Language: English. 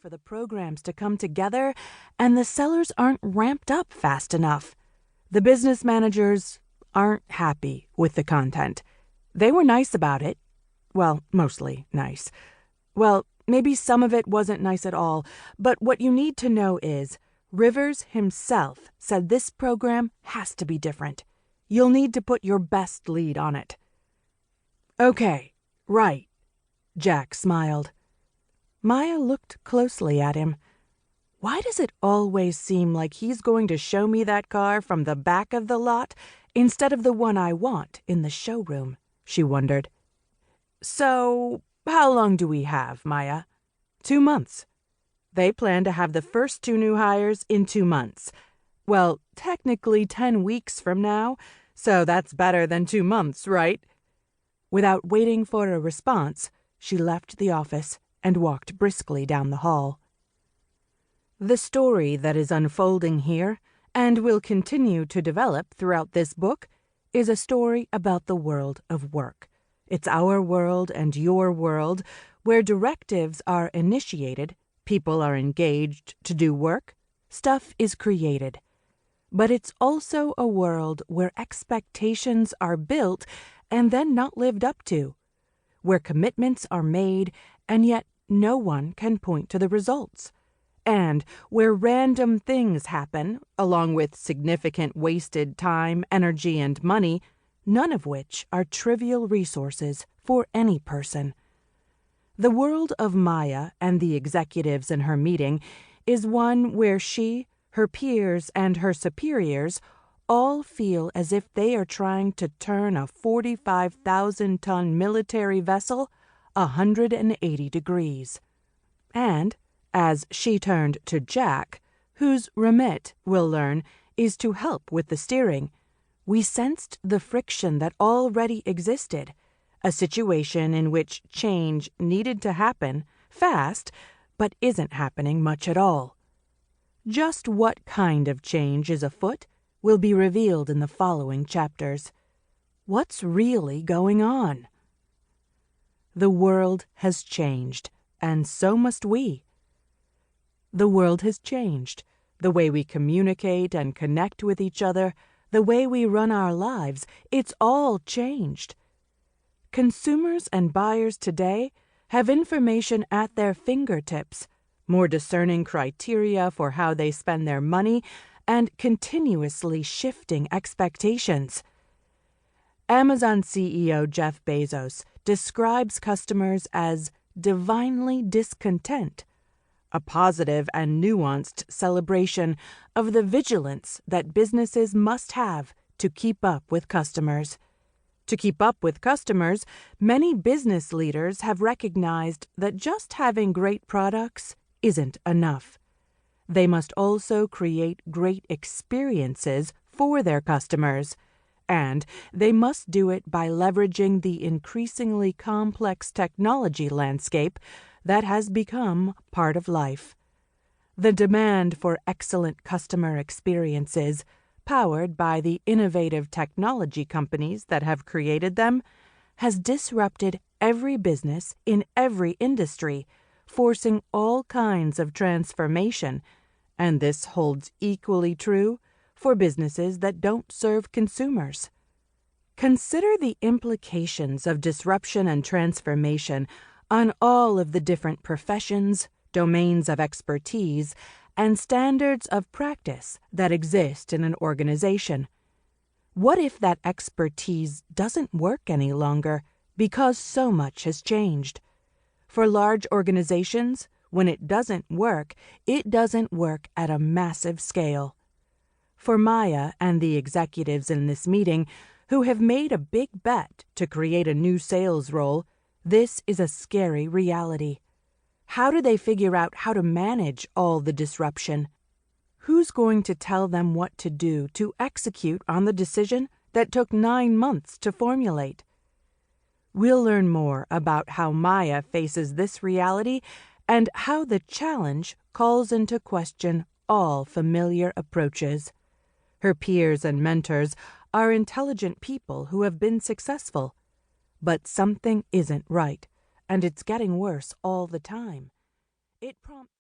for the programs to come together, and the sellers aren't ramped up fast enough. The business managers aren't happy with the content. They were nice about it. Well, mostly nice. Well, maybe some of it wasn't nice at all, but what you need to know is Rivers himself said this program has to be different. You'll need to put your best lead on it. Okay, right. Jack smiled. Maya looked closely at him. Why does it always seem like he's going to show me that car from the back of the lot instead of the one I want in the showroom? She wondered. So, how long do we have, Maya? 2 months. They plan to have the first 2 new hires in 2 months. Well, technically 10 weeks from now, so that's better than 2 months, right? Without waiting for a response, she left the office and walked briskly down the hall. The story that is unfolding here, and will continue to develop throughout this book, is a story about the world of work. It's our world and your world, where directives are initiated, people are engaged to do work, stuff is created. But it's also a world where expectations are built and then not lived up to, where commitments are made and yet no one can point to the results, and where random things happen, along with significant wasted time, energy, and money, none of which are trivial resources for any person. The world of Maya and the executives in her meeting is one where she, her peers, and her superiors all feel as if they are trying to turn a 45,000-ton military vessel 180 degrees. And, as she turned to Jack, whose remit, we'll learn, is to help with the steering, we sensed the friction that already existed, a situation in which change needed to happen fast, but isn't happening much at all. Just what kind of change is afoot will be revealed in the following chapters. What's really going on? The world has changed, and so must we. The world has changed. The way we communicate and connect with each other, the way we run our lives, it's all changed. Consumers and buyers today have information at their fingertips, more discerning criteria for how they spend their money, and continuously shifting expectations. Amazon CEO Jeff Bezos describes customers as divinely discontent, a positive and nuanced celebration of the vigilance that businesses must have to keep up with customers. To keep up with customers, many business leaders have recognized that just having great products isn't enough. They must also create great experiences for their customers, and they must do it by leveraging the increasingly complex technology landscape that has become part of life. The demand for excellent customer experiences, powered by the innovative technology companies that have created them, has disrupted every business in every industry, forcing all kinds of transformation, and this holds equally true for businesses that don't serve consumers. Consider the implications of disruption and transformation on all of the different professions, domains of expertise, and standards of practice that exist in an organization. What if that expertise doesn't work any longer because so much has changed? For large organizations, when it doesn't work at a massive scale. For Maya and the executives in this meeting, who have made a big bet to create a new sales role, this is a scary reality. How do they figure out how to manage all the disruption? Who's going to tell them what to do to execute on the decision that took 9 months to formulate? We'll learn more about how Maya faces this reality and how the challenge calls into question all familiar approaches. Her peers and mentors are intelligent people who have been successful. But something isn't right, and it's getting worse all the time. It prompts